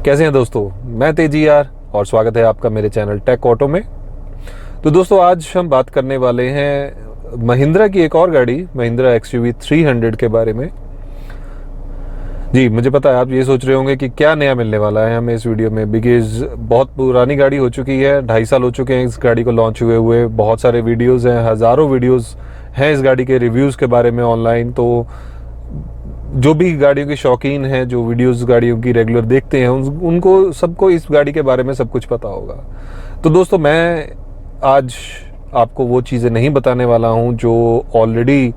कैसे हैं दोस्तों, मैं तेजी यार और स्वागत है आपका मेरे चैनल टेक ऑटो में। तो दोस्तों आज हम बात करने वाले हैं महिंद्रा की एक और गाड़ी महिंद्रा XUV 300 के बारे में। जी मुझे पता है आप ये सोच रहे होंगे कि क्या नया मिलने वाला है हमें इस वीडियो में, बिकॉज बहुत पुरानी गाड़ी हो चुकी है, 2.5 साल हो चुके हैं इस गाड़ी को लॉन्च हुए बहुत सारे वीडियोज़ हैं, हज़ारों वीडियोज़ हैं इस गाड़ी के रिव्यूज़ के बारे में ऑनलाइन। तो जो भी गाड़ियों के शौकीन हैं, जो वीडियोस गाड़ियों की रेगुलर देखते हैं, उनको सबको इस गाड़ी के बारे में सब कुछ पता होगा। तो दोस्तों मैं आज आपको वो चीज़ें नहीं बताने वाला हूं जो ऑलरेडी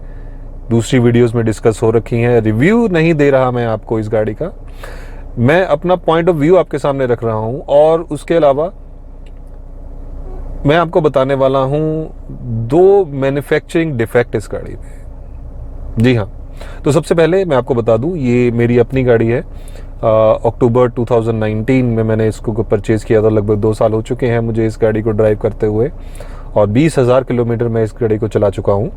दूसरी वीडियोस में डिस्कस हो रखी हैं। रिव्यू नहीं दे रहा मैं आपको इस गाड़ी का, मैं अपना पॉइंट ऑफ व्यू आपके सामने रख रहा हूं और उसके अलावा मैं आपको बताने वाला हूं 2 मैन्युफैक्चरिंग डिफेक्ट इस गाड़ी में। जी हाँ, तो सबसे पहले मैं आपको बता दूं ये मेरी अपनी गाड़ी है। अक्टूबर 2019 में मैंने इसको परचेज़ किया था। लगभग 2 साल हो चुके हैं मुझे इस गाड़ी को ड्राइव करते हुए और 20,000 किलोमीटर मैं इस गाड़ी को चला चुका हूं।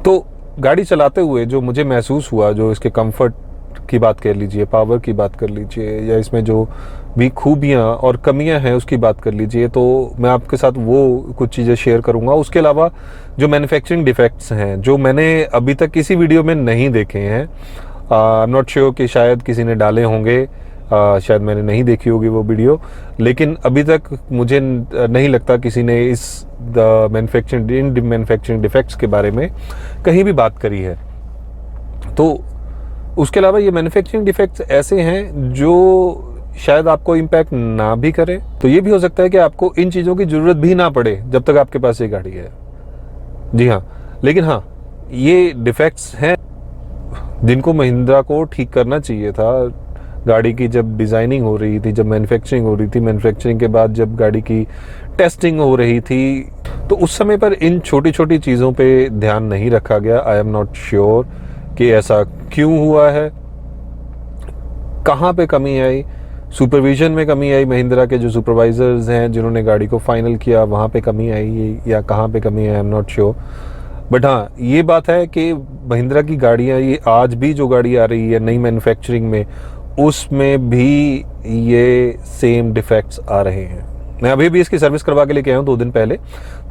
तो गाड़ी चलाते हुए जो मुझे महसूस हुआ, जो इसके कंफर्ट की बात कर लीजिए, पावर की बात कर लीजिए, या इसमें जो भी खूबियाँ और कमियां हैं उसकी बात कर लीजिए, तो मैं आपके साथ वो कुछ चीज़ें शेयर करूंगा। उसके अलावा जो मैन्युफैक्चरिंग डिफेक्ट्स हैं जो मैंने अभी तक किसी वीडियो में नहीं देखे हैं, आई एम नॉट श्योर कि शायद किसी ने डाले होंगे, शायद मैंने नहीं देखी होगी वो वीडियो, लेकिन अभी तक मुझे नहीं लगता किसी ने इस मैन्युफैक्चरिंग डिफेक्ट्स के बारे में कहीं भी बात करी है। तो उसके अलावा ये मैन्युफैक्चरिंग डिफेक्ट्स ऐसे हैं जो शायद आपको इम्पैक्ट ना भी करे, तो ये भी हो सकता है कि आपको इन चीज़ों की ज़रूरत भी ना पड़े जब तक आपके पास ये गाड़ी है। जी हाँ, लेकिन हाँ ये डिफेक्ट्स हैं जिनको महिंद्रा को ठीक करना चाहिए था। गाड़ी की जब डिज़ाइनिंग हो रही थी, जब मैन्युफैक्चरिंग हो रही थी, मैन्युफैक्चरिंग के बाद जब गाड़ी की टेस्टिंग हो रही थी, तो उस समय पर इन छोटी छोटी चीज़ों पे ध्यान नहीं रखा गया। आई एम नॉट श्योर कि ऐसा क्यों हुआ है, कहाँ पे कमी आई, सुपरविजन में कमी आई, महिंद्रा के जो सुपरवाइजर्स हैं जिन्होंने गाड़ी को फाइनल किया वहाँ पे कमी आई, या कहाँ पे कमी आई, I am not sure. But हाँ ये बात है कि महिंद्रा की गाड़ियाँ, ये आज भी जो गाड़ी आ रही है नई मैन्युफैक्चरिंग में, उसमें भी ये सेम डिफेक्ट्स आ रहे हैं। मैं अभी भी इसकी सर्विस करवा के लेके आया हूँ 2 दिन पहले,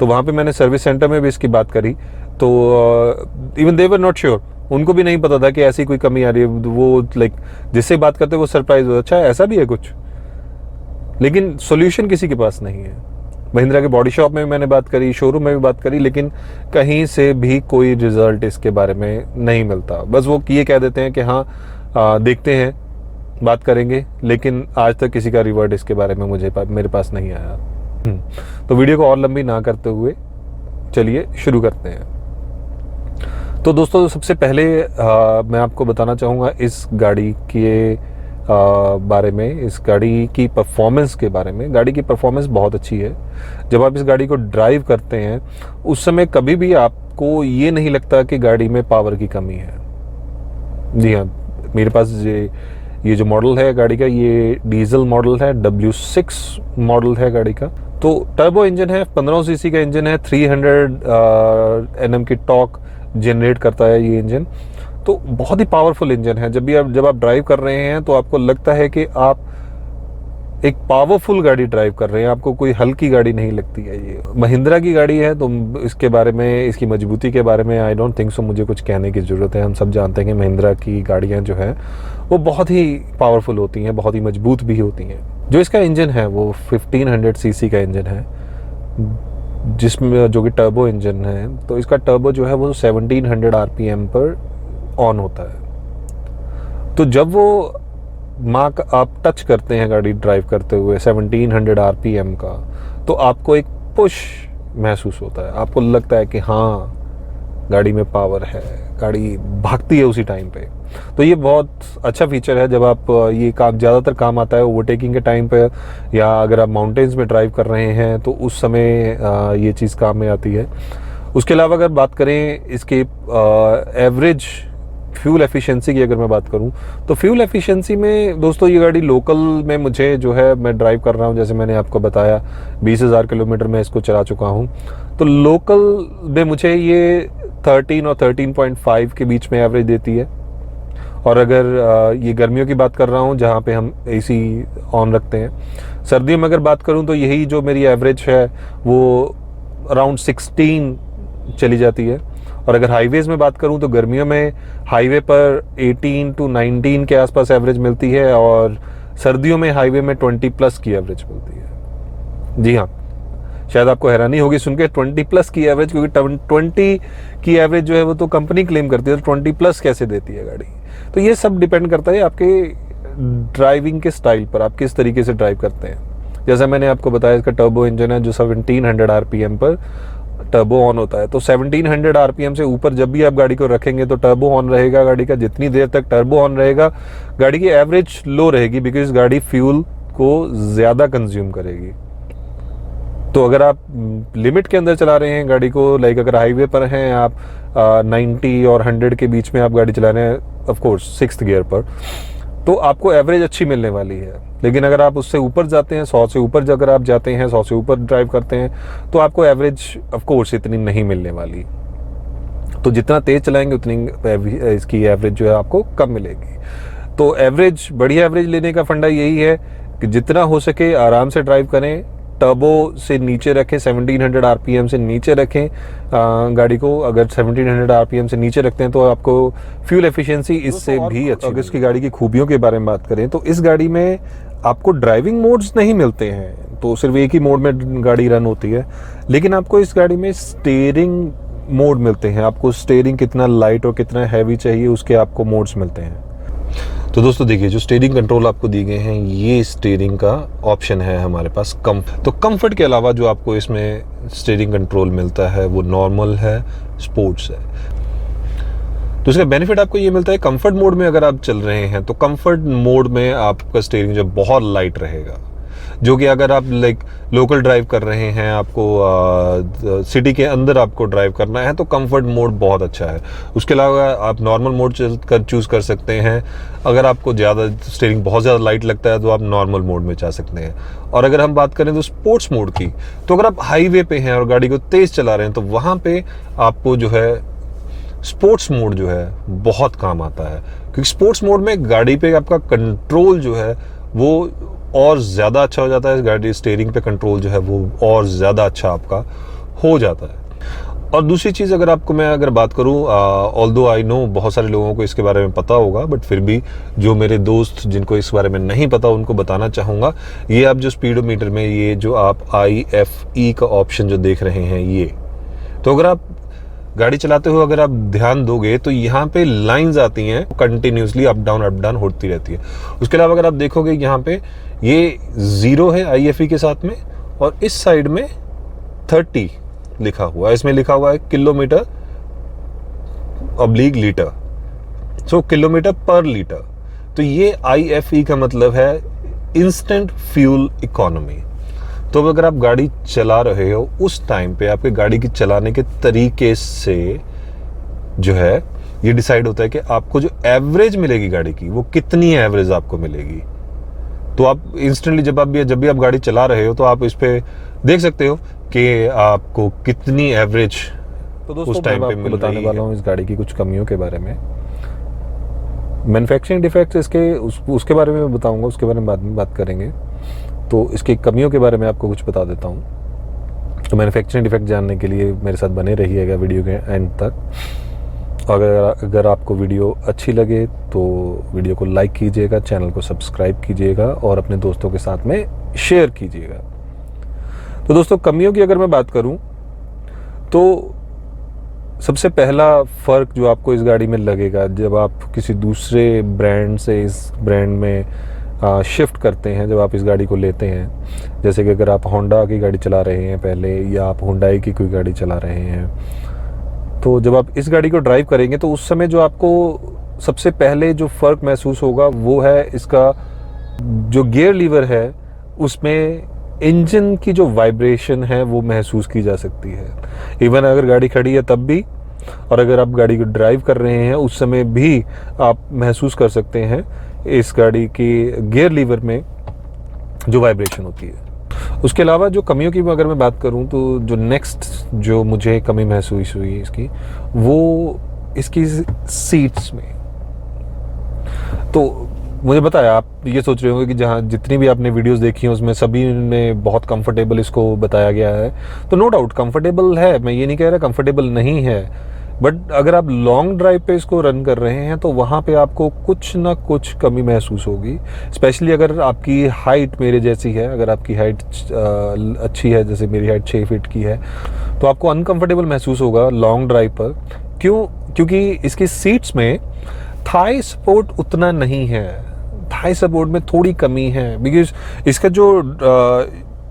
तो वहाँ पे मैंने सर्विस सेंटर में भी इसकी बात करी, तो even they were not sure, उनको भी नहीं पता था कि ऐसी कोई कमी आ रही है। वो लाइक जिससे बात करते वो सरप्राइज हो, अच्छा ऐसा भी है कुछ, लेकिन सॉल्यूशन किसी के पास नहीं है। महिंद्रा के बॉडी शॉप में भी मैंने बात करी, शोरूम में भी बात करी, लेकिन कहीं से भी कोई रिजल्ट इसके बारे में नहीं मिलता। बस वो ये कह देते हैं कि हाँ देखते हैं, बात करेंगे, लेकिन आज तक किसी का रिवर्ट इसके बारे में मेरे पास नहीं आया। तो वीडियो को और लंबी ना करते हुए चलिए शुरू करते हैं। तो दोस्तों सबसे पहले मैं आपको बताना चाहूँगा इस गाड़ी के बारे में, इस गाड़ी की परफॉर्मेंस के बारे में। गाड़ी की परफॉर्मेंस बहुत अच्छी है। जब आप इस गाड़ी को ड्राइव करते हैं उस समय कभी भी आपको ये नहीं लगता कि गाड़ी में पावर की कमी है। जी हाँ, मेरे पास ये जो मॉडल है गाड़ी का, ये डीजल मॉडल है, W6 मॉडल है गाड़ी का। तो टर्बो इंजन है, 1500 सीसी का इंजन है, 300 Nm की टॉर्क जनरेट करता है ये इंजन। तो बहुत ही पावरफुल इंजन है। जब आप ड्राइव कर रहे हैं तो आपको लगता है कि आप एक पावरफुल गाड़ी ड्राइव कर रहे हैं, आपको कोई हल्की गाड़ी नहीं लगती है। ये महिंद्रा की गाड़ी है, तो इसके बारे में, इसकी मजबूती के बारे में आई डोंट थिंक सो मुझे कुछ कहने की ज़रूरत है। हम सब जानते हैं कि महिंद्रा की गाड़ियाँ जो है वो बहुत ही पावरफुल होती हैं, बहुत ही मजबूत भी होती हैं। जो इसका इंजन है वो 1500 सीसी का इंजन है, जिसमें जो कि टर्बो इंजन है। तो इसका टर्बो जो है वो 1700 RPM पर ऑन होता है। तो जब वो मार्क आप टच करते हैं गाड़ी ड्राइव करते हुए 1700 RPM का, तो आपको एक पुश महसूस होता है, आपको लगता है कि हाँ गाड़ी में पावर है, गाड़ी भागती है उसी टाइम पे। तो ये बहुत अच्छा फीचर है। जब आप ये काम ज़्यादातर काम आता है ओवरटेकिंग के टाइम पे, या अगर आप माउंटेन्स में ड्राइव कर रहे हैं तो उस समय ये चीज़ काम में आती है। उसके अलावा अगर बात करें इसके एवरेज फ्यूल एफिशिएंसी की, अगर मैं बात करूं तो फ्यूल एफिशिएंसी में दोस्तों ये गाड़ी लोकल में मुझे जो है, मैं ड्राइव कर रहा हूं, जैसे मैंने आपको बताया 20,000 किलोमीटर में इसको चला चुका हूं, तो लोकल में मुझे ये 13 और 13.5 के बीच में एवरेज देती है। और अगर ये गर्मियों की बात कर रहा हूँ जहाँ पे हम एसी ऑन रखते हैं। सर्दियों में अगर बात करूँ तो यही जो मेरी एवरेज है वो अराउंड 16 चली जाती है। और अगर हाईवेज़ में बात करूँ तो गर्मियों में हाईवे पर 18 to 19 के आसपास एवरेज मिलती है, और सर्दियों में हाईवे में 20+ की एवरेज मिलती है। जी हाँ, शायद आपको हैरानी होगी सुन के 20+ की एवरेज, क्योंकि 20 की एवरेज जो है वो तो कंपनी क्लेम करती है, तो 20+ कैसे देती है गाड़ी। तो ये सब डिपेंड करता है आपके ड्राइविंग के स्टाइल पर, आप किस तरीके से ड्राइव करते हैं। जैसा मैंने आपको बताया, इसका टर्बो इंजन है जो 1700 RPM पर टर्बो ऑन होता है। तो 1700 RPM से ऊपर जब भी आप गाड़ी को रखेंगे तो टर्बो ऑन रहेगा गाड़ी का। जितनी देर तक टर्बो ऑन रहेगा गाड़ी की एवरेज लो रहेगी, बिकॉज गाड़ी फ्यूल को ज़्यादा कंज्यूम करेगी। तो अगर आप लिमिट के अंदर चला रहे हैं गाड़ी को, लाइक अगर हाईवे पर हैं आप 90 और 100 के बीच में आप गाड़ी चला रहे हैं, ऑफ कोर्स 6th गियर पर, तो आपको एवरेज अच्छी मिलने वाली है। लेकिन अगर आप उससे ऊपर जाते हैं, 100 से ऊपर अगर आप जाते हैं, 100 से ऊपर ड्राइव करते हैं, तो आपको एवरेज ऑफ कोर्स इतनी नहीं मिलने वाली। तो जितना तेज चलाएंगे उतनी इसकी एवरेज जो है आपको कम मिलेगी। तो एवरेज, बढ़िया एवरेज लेने का फंडा यही है कि जितना हो सके आराम से ड्राइव करें, टर्बो से नीचे रखें, 1700 RPM से नीचे रखें गाड़ी को। अगर 1700 RPM से नीचे रखते हैं तो आपको फ्यूल एफिशिएंसी इससे भी अच्छी। अगर इसकी गाड़ी की खूबियों के बारे में बात करें तो इस गाड़ी में आपको ड्राइविंग मोड्स नहीं मिलते हैं, तो सिर्फ एक ही मोड में गाड़ी रन होती है। लेकिन आपको इस गाड़ी में स्टीयरिंग मोड मिलते हैं। आपको स्टीयरिंग कितना लाइट और कितना हैवी चाहिए उसके आपको मोड्स मिलते हैं। तो दोस्तों देखिए, जो स्टीयरिंग कंट्रोल आपको दिए गए हैं, ये स्टीयरिंग का ऑप्शन है हमारे पास तो कंफर्ट के अलावा जो आपको इसमें स्टीयरिंग कंट्रोल मिलता है वो नॉर्मल है, स्पोर्ट्स है। तो इसका बेनिफिट आपको ये मिलता है, कंफर्ट मोड में अगर आप चल रहे हैं तो कंफर्ट मोड में आपका स्टीयरिंग जो बहुत लाइट रहेगा, जो कि अगर आप लाइक लोकल ड्राइव कर रहे हैं, आपको सिटी के अंदर आपको ड्राइव करना है, तो कंफर्ट मोड बहुत अच्छा है। उसके अलावा आप नॉर्मल मोड चूज़ कर सकते हैं। अगर आपको ज़्यादा स्टीयरिंग बहुत ज़्यादा लाइट लगता है तो आप नॉर्मल मोड में जा सकते हैं। और अगर हम बात करें तो स्पोर्ट्स मोड की, तो अगर आप हाईवे पे हैं और गाड़ी को तेज़ चला रहे हैं तो वहाँ पे आपको जो है स्पोर्ट्स मोड जो है बहुत काम आता है, क्योंकि स्पोर्ट्स मोड में गाड़ी पे आपका कंट्रोल जो है वो और ज़्यादा अच्छा हो जाता है। गाड़ी स्टीयरिंग पे कंट्रोल जो है वो और ज़्यादा अच्छा आपका हो जाता है। और दूसरी चीज़ अगर बात करूँ, ऑल्दो आई नो बहुत सारे लोगों को इसके बारे में पता होगा, बट फिर भी जो मेरे दोस्त जिनको इस बारे में नहीं पता उनको बताना चाहूँगा, ये आप जो स्पीडोमीटर में ये जो आप IFE का ऑप्शन जो देख रहे हैं, ये तो अगर आप गाड़ी चलाते हुए अगर आप ध्यान दोगे तो यहाँ पे लाइंस आती हैं कंटिन्यूसली अप डाउन होती रहती है। उसके अलावा अगर आप देखोगे यहाँ पे ये 0 है IFE के साथ में, और इस साइड में 30 लिखा हुआ है। इसमें लिखा हुआ है किलोमीटर / लीटर, सो किलोमीटर पर लीटर। तो ये IFE का मतलब है इंस्टेंट फ्यूल इकोनॉमी। तो अगर आप गाड़ी चला रहे हो उस टाइम पे आपके गाड़ी की चलाने के तरीके से जो है ये डिसाइड होता है कि आपको जो एवरेज मिलेगी गाड़ी की वो कितनी एवरेज आपको मिलेगी। तो आप इंस्टेंटली जब भी आप गाड़ी चला रहे हो तो आप इस पे देख सकते हो कि आपको कितनी एवरेज तो दोस्तों उस टाइम पे मिल बताने रही वाला है। हूँ इस गाड़ी की कुछ कमियों के बारे में। मैन्युफैक्चरिंग डिफेक्ट्स इसके उसके बारे में बताऊंगा, उसके बारे में बाद में बात करेंगे। तो इसकी कमियों के बारे में आपको कुछ बता देता हूँ। तो मैन्युफैक्चरिंग डिफेक्ट जानने के लिए मेरे साथ बने रहिएगा वीडियो के एंड तक। अगर आपको वीडियो अच्छी लगे तो वीडियो को लाइक कीजिएगा, चैनल को सब्सक्राइब कीजिएगा और अपने दोस्तों के साथ में शेयर कीजिएगा। तो दोस्तों कमियों की अगर मैं बात करूं तो सबसे पहला फ़र्क जो आपको इस गाड़ी में लगेगा, जब आप किसी दूसरे ब्रांड से इस ब्रांड में शिफ्ट करते हैं, जब आप इस गाड़ी को लेते हैं, जैसे कि अगर आप होंडा की गाड़ी चला रहे हैं पहले, या आप हुंडई की कोई गाड़ी चला रहे हैं, तो जब आप इस गाड़ी को ड्राइव करेंगे तो उस समय जो आपको सबसे पहले जो फ़र्क महसूस होगा वो है इसका जो गियर लीवर है, उसमें इंजन की जो वाइब्रेशन है वो महसूस की जा सकती है। इवन अगर गाड़ी खड़ी है तब भी, और अगर आप गाड़ी को ड्राइव कर रहे हैं उस समय भी आप महसूस कर सकते हैं इस गाड़ी की गियर लीवर में जो वाइब्रेशन होती है। उसके अलावा जो कमियों की अगर मैं बात करूं तो जो नेक्स्ट जो मुझे कमी महसूस हुई इसकी, वो इसकी सीट्स में। तो मुझे बताया, आप ये सोच रहे होंगे कि जहाँ जितनी भी आपने वीडियोस देखी हैं उसमें सभी में बहुत कंफर्टेबल इसको बताया गया है। तो नो डाउट कंफर्टेबल है, मैं ये नहीं कह रहा कंफर्टेबल नहीं है, बट अगर आप लॉन्ग ड्राइव पे इसको रन कर रहे हैं तो वहाँ पे आपको कुछ ना कुछ कमी महसूस होगी। स्पेशली अगर आपकी हाइट मेरे जैसी है, अगर आपकी हाइट अच्छी है, जैसे मेरी हाइट 6 फीट की है, तो आपको अनकंफर्टेबल महसूस होगा लॉन्ग ड्राइव पर। क्योंकि इसकी सीट्स में थाई सपोर्ट उतना नहीं है, थाई सपोर्ट में थोड़ी कमी है, बिकॉज इसका जो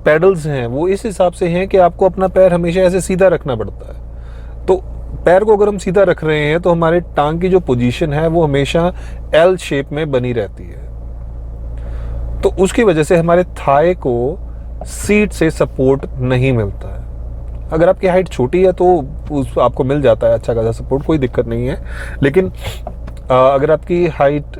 पैडल्स हैं वो इस हिसाब से हैं कि आपको अपना पैर हमेशा ऐसे सीधा रखना पड़ता है। तो पैर को अगर हम सीधा रख रहे हैं तो हमारे टांग की जो पोजीशन है वो हमेशा एल शेप में बनी रहती है, तो उसकी वजह से हमारे थाई को सीट से सपोर्ट नहीं मिलता है। अगर आपकी हाइट छोटी है तो आपको मिल जाता है अच्छा खासा सपोर्ट, कोई दिक्कत नहीं है। लेकिन अगर आपकी हाइट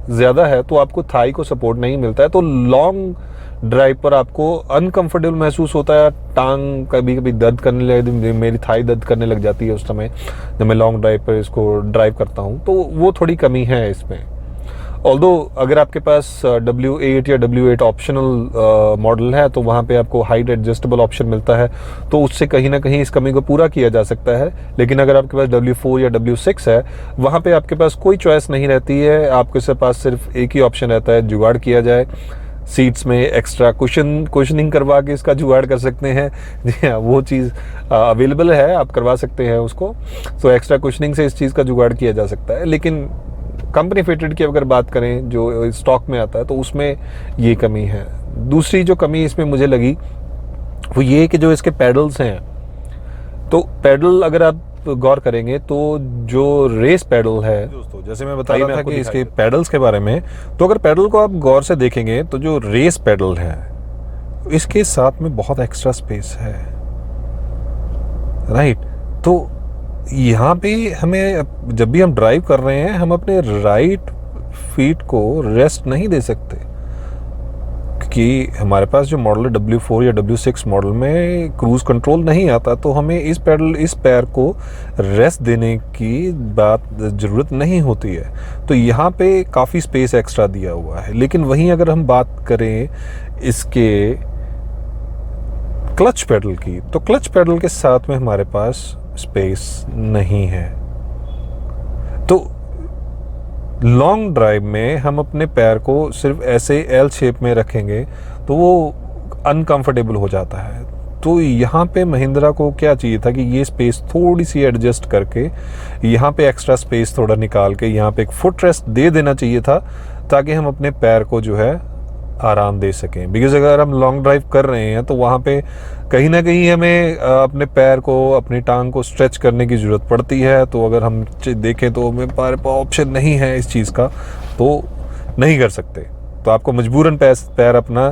ज़्यादा है तो आपको थाई को सपोर्ट नहीं मिलता है, तो लॉन्ग ड्राइव पर आपको अनकंफर्टेबल महसूस होता है। टांग कभी कभी दर्द करने लग, मेरी थाई दर्द करने लग जाती है उस समय जब मैं लॉन्ग ड्राइव पर इसको ड्राइव करता हूँ, तो वो थोड़ी कमी है इसमें। ऑल्दो अगर आपके पास W8 या W8 ऑप्शनल मॉडल है तो वहाँ पे आपको हाइट एडजस्टेबल ऑप्शन मिलता है, तो उससे कहीं ना कहीं इस कमी को पूरा किया जा सकता है। लेकिन अगर आपके पास W4 या W6 है, वहाँ पे आपके पास कोई चॉइस नहीं रहती है, आपके पास सिर्फ एक ही ऑप्शन रहता है, जुगाड़ किया जाए। सीट्स में एक्स्ट्रा कुशनिंग करवा के इसका जुगाड़ कर सकते हैं। जी हाँ, वो चीज़ अवेलेबल है, आप करवा सकते हैं उसको। तो एक्स्ट्रा कुशनिंग से इस चीज़ का जुगाड़ किया जा सकता है। लेकिन कंपनी फिटेड की अगर बात करें जो स्टॉक में आता है तो उसमें ये कमी है। दूसरी जो कमी इसमें मुझे लगी वो ये कि जो इसके पैडल्स हैं, तो पैडल अगर आप गौर करेंगे तो जो रेस पैडल है, दोस्तों जैसे मैं बता रहा था कि इसके पैडल्स के बारे में, तो अगर पैडल को आप गौर से देखेंगे तो जो रेस पैडल है इसके साथ में बहुत एक्स्ट्रा स्पेस है, राइट। तो यहाँ पे हमें जब भी हम ड्राइव कर रहे हैं हम अपने राइट फीट को रेस्ट नहीं दे सकते, क्योंकि हमारे पास जो मॉडल है W4 या W6 मॉडल में क्रूज कंट्रोल नहीं आता, तो हमें इस पैर को रेस्ट देने की बात ज़रूरत नहीं होती है। तो यहाँ पे काफ़ी स्पेस एक्स्ट्रा दिया हुआ है। लेकिन वहीं अगर हम बात करें इसके क्लच पैडल की, तो क्लच पैडल के साथ में हमारे पास स्पेस नहीं है। तो लॉन्ग ड्राइव में हम अपने पैर को सिर्फ ऐसे एल शेप में रखेंगे तो वो अनकंफर्टेबल हो जाता है। तो यहाँ पे महिंद्रा को क्या चाहिए था कि ये स्पेस थोड़ी सी एडजस्ट करके यहाँ पे एक्स्ट्रा स्पेस थोड़ा निकाल के यहाँ पे एक फुट रेस्ट दे देना चाहिए था, ताकि हम अपने पैर को जो है आराम दे सकें। बिकॉज अगर हम लॉन्ग ड्राइव कर रहे हैं तो वहाँ पे कहीं ना कहीं हमें अपने पैर को, अपनी टांग को स्ट्रेच करने की ज़रूरत पड़ती है। तो अगर हम देखें तो हमें हमारे पास ऑप्शन नहीं है इस चीज़ का, तो नहीं कर सकते। तो आपको मजबूरन पैर अपना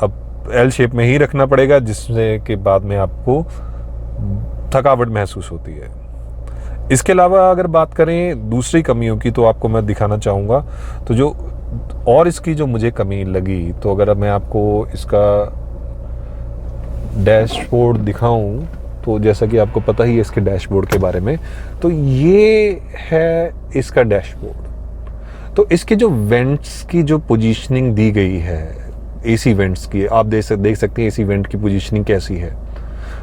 अब एल शेप में ही रखना पड़ेगा, जिससे के बाद में आपको थकावट महसूस होती है। इसके अलावा अगर बात करें दूसरी कमियों की तो आपको मैं दिखाना चाहूँगा। तो जो और इसकी जो मुझे कमी लगी, तो अगर मैं आपको इसका डैशबोर्ड दिखाऊं, तो जैसा कि आपको पता ही है इसके डैशबोर्ड के बारे में, तो ये है इसका डैशबोर्ड। तो इसके जो वेंट्स की जो पोजीशनिंग दी गई है, एसी वेंट्स की, आप देख सकते हैं एसी वेंट की पोजीशनिंग कैसी है।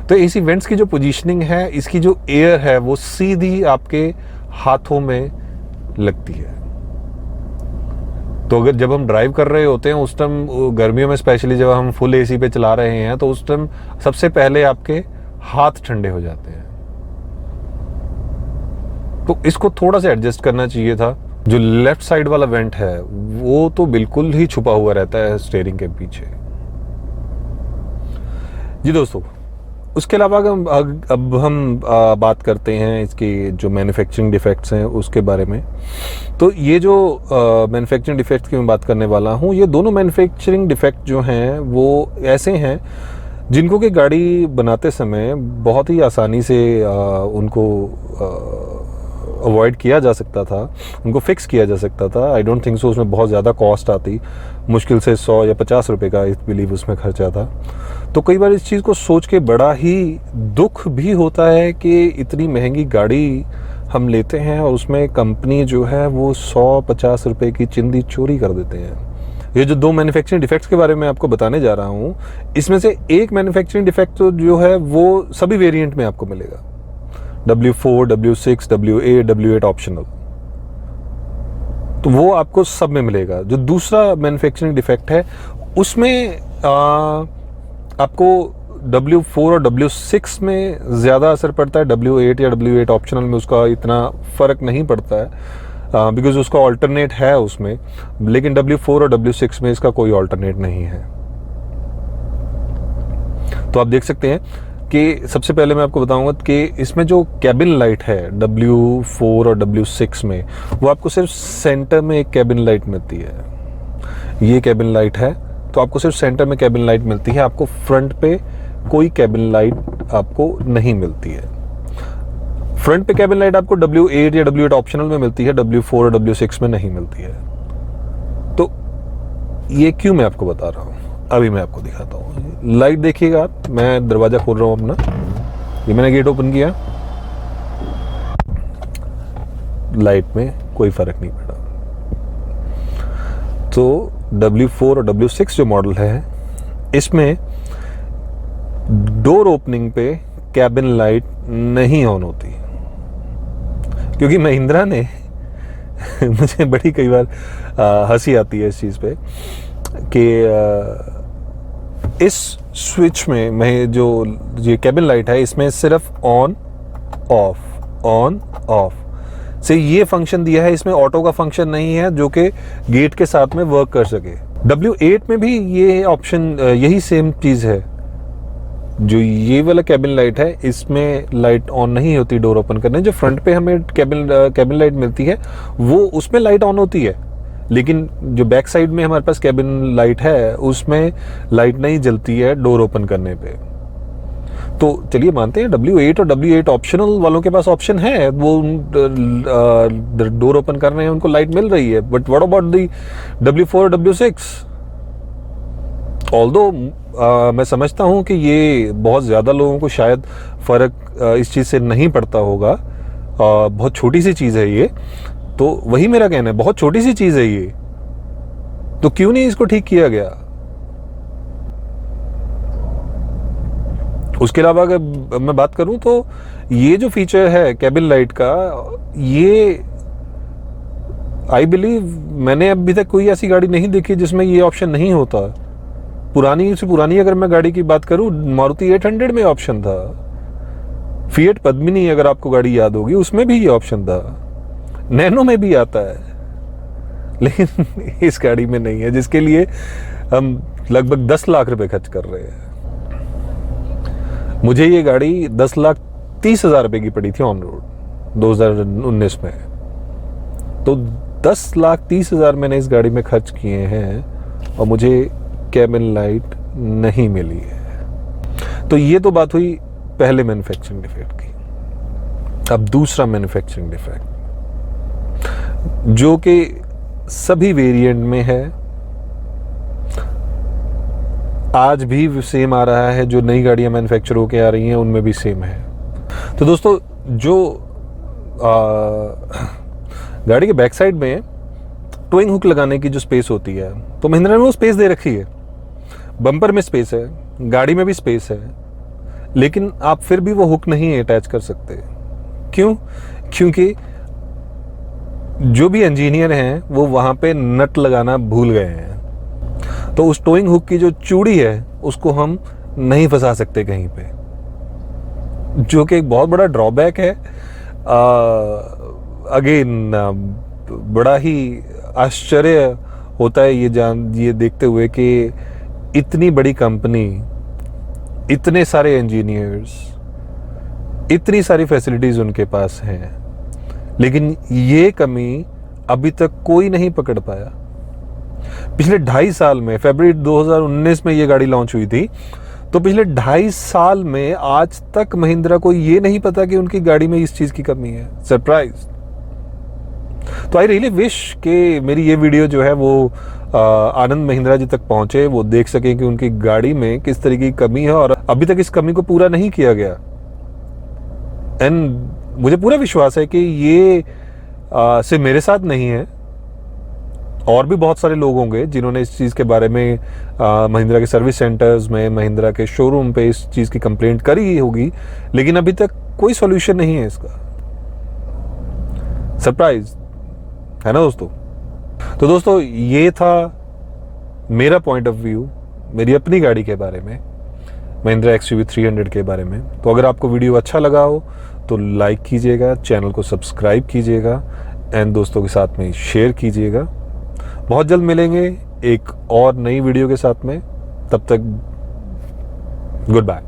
तो एसी वेंट्स की जो पोजीशनिंग है, इसकी जो एयर है वो सीधी आपके हाथों में लगती है। तो अगर जब हम ड्राइव कर रहे होते हैं उस टाइम, गर्मियों में स्पेशली जब हम फुल एसी पे चला रहे हैं, तो उस टाइम सबसे पहले आपके हाथ ठंडे हो जाते हैं। तो इसको थोड़ा सा एडजस्ट करना चाहिए था। जो लेफ्ट साइड वाला वेंट है वो तो बिल्कुल ही छुपा हुआ रहता है स्टीयरिंग के पीछे। जी दोस्तों, उसके अलावा अब हम बात करते हैं इसके जो मैन्युफैक्चरिंग डिफेक्ट्स हैं उसके बारे में। तो ये जो मैन्युफैक्चरिंग डिफेक्ट्स की मैं बात करने वाला हूँ, ये दोनों मैन्युफैक्चरिंग डिफेक्ट जो हैं वो ऐसे हैं जिनको कि गाड़ी बनाते समय बहुत ही आसानी से उनको अवॉइड किया जा सकता था, उनको फिक्स किया जा सकता था। आई डोंट थिंक सो उसमें बहुत ज़्यादा कॉस्ट आती, मुश्किल से 100 या 50 रुपये का आई बिलीव उसमें खर्चा था। तो कई बार इस चीज़ को सोच के बड़ा ही दुख भी होता है कि इतनी महंगी गाड़ी हम लेते हैं और उसमें कंपनी जो है वो 150 रुपए की चिंदी चोरी कर देते हैं। ये जो 2 मैन्युफैक्चरिंग डिफेक्ट्स के बारे में आपको बताने जा रहा हूँ, इसमें से एक मैन्युफैक्चरिंग डिफेक्ट जो है वो सभी वेरिएंट में आपको मिलेगा, W4, W6, W8, W8 optional, तो वो आपको सब में मिलेगा। जो दूसरा मैन्युफैक्चरिंग डिफेक्ट है उसमें आपको W4 और W6 में ज़्यादा असर पड़ता है, W8 या W8 ऑप्शनल में उसका इतना फ़र्क नहीं पड़ता है बिकॉज उसका ऑल्टरनेट है उसमें, लेकिन W4 और W6 में इसका कोई ऑल्टरनेट नहीं है। तो आप देख सकते हैं कि सबसे पहले मैं आपको बताऊंगा कि इसमें जो कैबिन लाइट है W4 और W6 में, वो आपको सिर्फ सेंटर में एक कैबिन लाइट मिलती है। ये कैबिन लाइट है तो आपको सिर्फ सेंटर में कैबिन लाइट मिलती है, आपको फ्रंट पे कोई कैबिन लाइट आपको नहीं मिलती है। फ्रंट पे कैबिन लाइट आपको W8 या W8 ऑप्शनल में मिलती है, W4 और W6 में नहीं मिलती है। तो ये क्यों मैं आपको बता रहा हूँ, अभी मैं आपको दिखाता हूँ। लाइट देखिएगा आप, मैं दरवाजा खोल रहा हूँ अपना, ये मैंने गेट ओपन किया, लाइट में कोई फर्क नहीं पड़ा। तो W4 और W6 जो मॉडल है इसमें डोर ओपनिंग पे कैबिन लाइट नहीं ऑन होती, क्योंकि महिंद्रा ने मुझे बड़ी कई बार हंसी आती है इस चीज़ पे कि इस स्विच में मैं जो ये कैबिन लाइट है इसमें सिर्फ ऑन ऑफ से ये फंक्शन दिया है, इसमें ऑटो का फंक्शन नहीं है जो कि गेट के साथ में वर्क कर सके। W8 में भी ये ऑप्शन यही सेम चीज़ है। जो ये वाला कैबिन लाइट है इसमें लाइट ऑन नहीं होती डोर ओपन करने, जो फ्रंट पे हमें कैबिन लाइट मिलती है वो उसमें लाइट ऑन होती है, लेकिन जो बैक साइड में हमारे पास कैबिन लाइट है उसमें लाइट नहीं जलती है डोर ओपन करने पे। तो चलिए मानते हैं W8 और W8 ऑप्शनल वालों के पास ऑप्शन है, वो डोर ओपन कर रहे हैं, उनको लाइट मिल रही है, but what about the W4 W6? Although मैं समझता हूँ कि ये बहुत ज़्यादा लोगों को शायद फ़र्क इस चीज़ से नहीं पड़ता होगा, बहुत छोटी सी चीज़ है ये, तो वही मेरा कहना है, बहुत छोटी सी चीज़ है ये, तो क्यों नहीं इसको ठीक किया गया? उसके अलावा अगर मैं बात करूं तो ये जो फीचर है कैबिन लाइट का, ये आई बिलीव मैंने अभी तक कोई ऐसी गाड़ी नहीं देखी जिसमें ये ऑप्शन नहीं होता। पुरानी से पुरानी अगर मैं गाड़ी की बात करूं, मारुति 800 में ऑप्शन था, फिएट पद्मिनी अगर आपको गाड़ी याद होगी उसमें भी ये ऑप्शन था, नैनो में भी आता है, लेकिन इस गाड़ी में नहीं है, जिसके लिए हम लगभग 10 लाख रुपए खर्च कर रहे हैं। मुझे ये गाड़ी 10,30,000 रुपए की पड़ी थी ऑन रोड 2019 में, तो 10,30,000 मैंने इस गाड़ी में खर्च किए हैं और मुझे कैबिन लाइट नहीं मिली है। तो ये तो बात हुई पहले मैन्युफैक्चरिंग डिफेक्ट की। अब दूसरा मैन्युफैक्चरिंग डिफेक्ट जो कि सभी वेरिएंट में है, आज भी सेम आ रहा है, जो नई गाड़ियां मैन्युफैक्चर होके आ रही हैं उनमें भी सेम है। तो दोस्तों जो गाड़ी के बैक साइड में टोइंग हुक लगाने की जो स्पेस होती है, तो महिंद्रा ने वो स्पेस दे रखी है, बम्पर में स्पेस है, गाड़ी में भी स्पेस है, लेकिन आप फिर भी वो हुक नहीं अटैच कर सकते। क्यों? क्योंकि जो भी इंजीनियर हैं वो वहां पे नट लगाना भूल गए हैं, तो उस टोइंग हुक की जो चूड़ी है उसको हम नहीं फंसा सकते कहीं पे, जो कि एक बहुत बड़ा ड्रॉबैक है। अगेन बड़ा ही आश्चर्य होता है ये देखते हुए कि इतनी बड़ी कंपनी, इतने सारे इंजीनियर्स, इतनी सारी फैसिलिटीज उनके पास हैं, लेकिन ये कमी अभी तक कोई नहीं पकड़ पाया। पिछले 2.5 साल में, फरवरी 2019 में ये गाड़ी लॉन्च हुई थी, तो पिछले 2.5 साल में आज तक महिंद्रा को ये नहीं पता कि उनकी गाड़ी में इस चीज की कमी है। सरप्राइज। तो आई रियली विश कि मेरी ये वीडियो जो है वो आनंद महिंद्रा जी तक पहुंचे, वो देख सके कि उनकी गाड़ी में किस तरीके की कमी है और अभी तक इस कमी को पूरा नहीं किया गया। एंड मुझे पूरा विश्वास है कि ये सिर्फ मेरे साथ नहीं है, और भी बहुत सारे लोग होंगे जिन्होंने इस चीज़ के बारे में महिंद्रा के सर्विस सेंटर्स में, महिंद्रा के शोरूम पे इस चीज़ की कंप्लेंट करी होगी, लेकिन अभी तक कोई सॉल्यूशन नहीं है इसका। सरप्राइज है ना दोस्तों। तो दोस्तों ये था मेरा पॉइंट ऑफ व्यू मेरी अपनी गाड़ी के बारे में, महिंद्रा XUV 300 के बारे में। तो अगर आपको वीडियो अच्छा लगा हो तो लाइक कीजिएगा, चैनल को सब्सक्राइब कीजिएगा एंड दोस्तों के साथ में शेयर कीजिएगा। बहुत जल्द मिलेंगे एक और नई वीडियो के साथ में, तब तक गुड बाय।